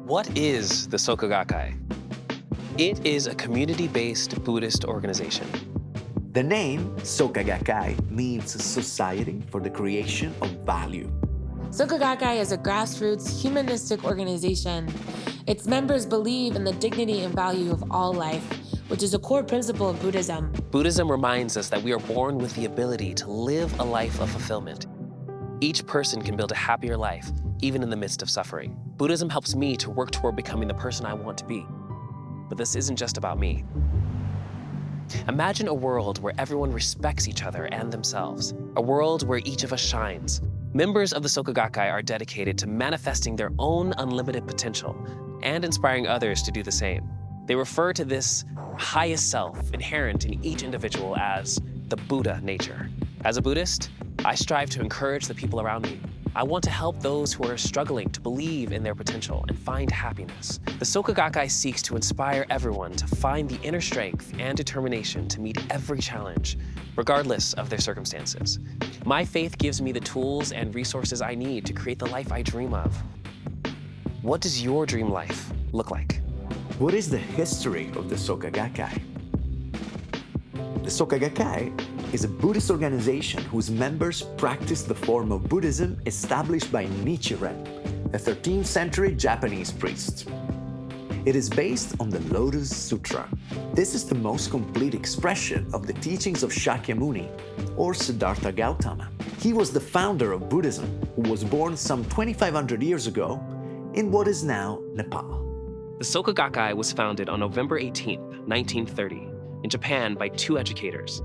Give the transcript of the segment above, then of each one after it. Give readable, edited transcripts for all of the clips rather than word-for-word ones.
What is the Soka Gakkai? It is a community-based Buddhist organization. The name Soka Gakkai means Society for the Creation of Value. Soka Gakkai is a grassroots humanistic organization. Its members believe in the dignity and value of all life, which is a core principle of Buddhism. Buddhism reminds us that we are born with the ability to live a life of fulfillment. Each person can build a happier life, even in the midst of suffering. Buddhism helps me to work toward becoming the person I want to be. But this isn't just about me. Imagine a world where everyone respects each other and themselves, a world where each of us shines. Members of the Soka Gakkai are dedicated to manifesting their own unlimited potential and inspiring others to do the same. They refer to this highest self inherent in each individual as the Buddha nature. As a Buddhist, I strive to encourage the people around me. I want to help those who are struggling to believe in their potential and find happiness. The Soka Gakkai seeks to inspire everyone to find the inner strength and determination to meet every challenge, regardless of their circumstances. My faith gives me the tools and resources I need to create the life I dream of. What does your dream life look like? What is the history of the Soka Gakkai? The Soka Gakkai is a Buddhist organization whose members practice the form of Buddhism established by Nichiren, a 13th century Japanese priest. It is based on the Lotus Sutra. This is the most complete expression of the teachings of Shakyamuni, or Siddhartha Gautama. He was the founder of Buddhism, who was born some 2,500 years ago in what is now Nepal. The Soka Gakkai was founded on November 18, 1930, in Japan by two educators.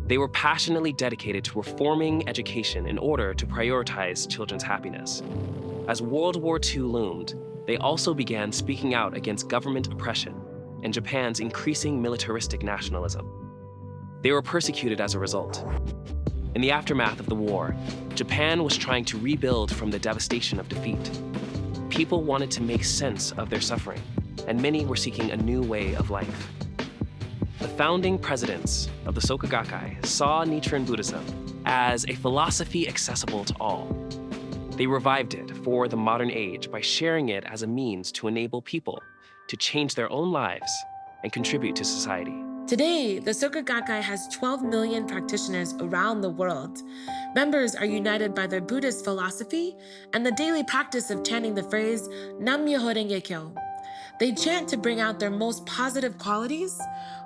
They were passionately dedicated to reforming education in order to prioritize children's happiness. As World War II loomed, they also began speaking out against government oppression and Japan's increasing militaristic nationalism. They were persecuted as a result. In the aftermath of the war, Japan was trying to rebuild from the devastation of defeat. People wanted to make sense of their suffering, and many were seeking a new way of life. The founding presidents of the Soka Gakkai saw Nichiren Buddhism as a philosophy accessible to all. They revived it for the modern age by sharing it as a means to enable people to change their own lives and contribute to society. Today, the Soka Gakkai has 12 million practitioners around the world. Members are united by their Buddhist philosophy and the daily practice of chanting the phrase Nam-myoho-renge-kyo. They chant to bring out their most positive qualities,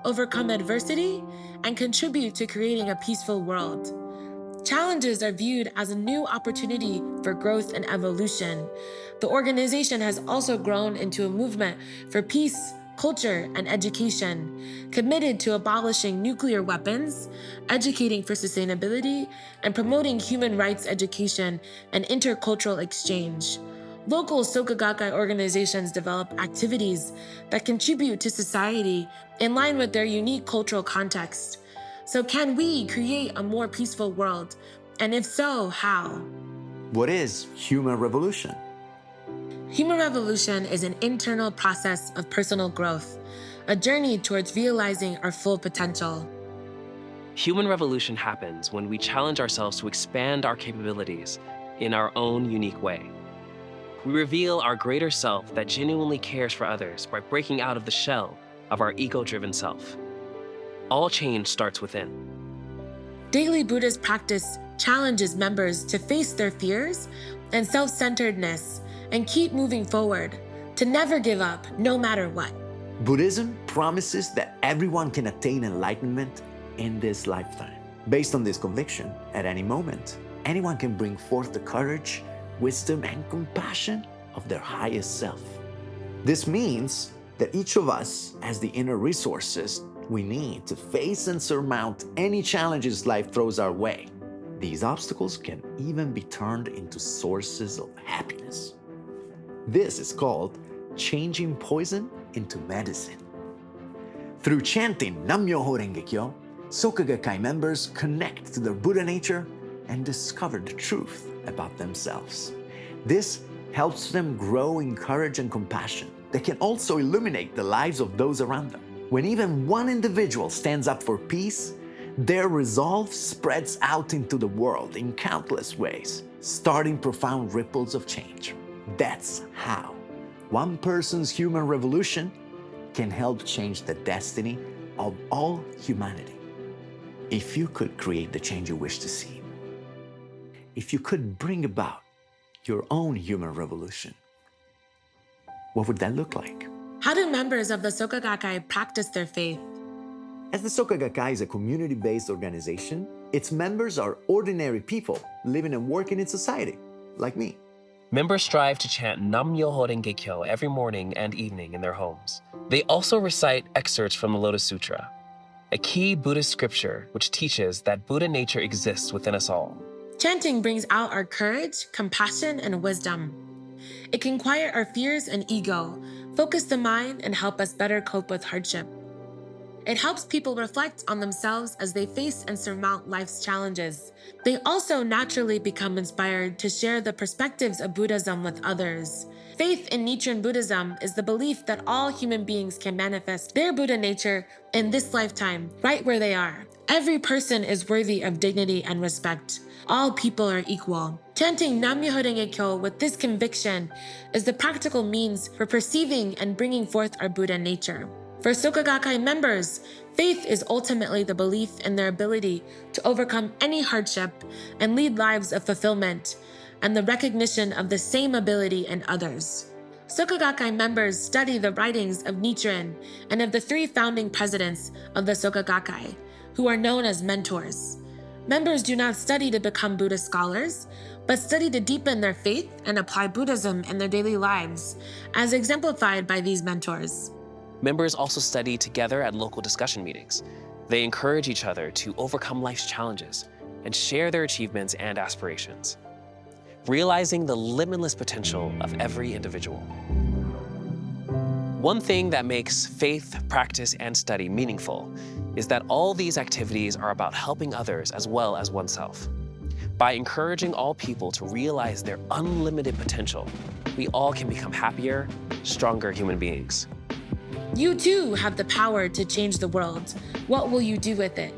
overcome adversity, and contribute to creating a peaceful world. Challenges are viewed as a new opportunity for growth and evolution. The organization has also grown into a movement for peace, culture, and education, committed to abolishing nuclear weapons, educating for sustainability, and promoting human rights education and intercultural exchange. Local Soka Gakkai organizations develop activities that contribute to society in line with their unique cultural context. So can we create a more peaceful world? And if so, how? What is human revolution? Human revolution is an internal process of personal growth, a journey towards realizing our full potential. Human revolution happens when we challenge ourselves to expand our capabilities in our own unique way. We reveal our greater self that genuinely cares for others by breaking out of the shell of our ego-driven self. All change starts within. Daily Buddhist practice challenges members to face their fears and self-centeredness and keep moving forward, to never give up no matter what. Buddhism promises that everyone can attain enlightenment in this lifetime. Based on this conviction, at any moment, anyone can bring forth the courage, wisdom, and compassion of their highest self. This means that each of us has the inner resources we need to face and surmount any challenges life throws our way. These obstacles can even be turned into sources of happiness. This is called changing poison into medicine. Through chanting Nam-myoho-renge-kyo, Soka Gakkai members connect to their Buddha nature and discover the truth about themselves. This helps them grow in courage and compassion that can also illuminate the lives of those around them. When even one individual stands up for peace, their resolve spreads out into the world in countless ways, starting profound ripples of change. That's how One person's human revolution can help change the destiny of all humanity. If you could create the change you wish to see, if you could bring about your own human revolution, what would that look like? How do members of the Soka Gakkai practice their faith? As the Soka Gakkai is a community-based organization, its members are ordinary people living and working in society, like me. Members strive to chant Nam-myoho-renge-kyo every morning and evening in their homes. They also recite excerpts from the Lotus Sutra, a key Buddhist scripture which teaches that Buddha nature exists within us all. Chanting brings out our courage, compassion, and wisdom. It can quiet our fears and ego, focus the mind, and help us better cope with hardship. It helps people reflect on themselves as they face and surmount life's challenges. They also naturally become inspired to share the perspectives of Buddhism with others. Faith in Nichiren Buddhism is the belief that all human beings can manifest their Buddha nature in this lifetime, right where they are. Every person is worthy of dignity and respect. All people are equal. Chanting Nam-myoho-renge-kyo with this conviction is the practical means for perceiving and bringing forth our Buddha nature. For Soka Gakkai members, faith is ultimately the belief in their ability to overcome any hardship and lead lives of fulfillment, and the recognition of the same ability in others. Soka Gakkai members study the writings of Nichiren and of the 3 founding presidents of the Soka Gakkai, who are known as mentors. Members do not study to become Buddhist scholars, but study to deepen their faith and apply Buddhism in their daily lives, as exemplified by these mentors. Members also study together at local discussion meetings. They encourage each other to overcome life's challenges and share their achievements and aspirations, realizing the limitless potential of every individual. One thing that makes faith, practice, and study meaningful is that all these activities are about helping others as well as oneself. By encouraging all people to realize their unlimited potential, we all can become happier, stronger human beings. You too have the power to change the world. What will you do with it?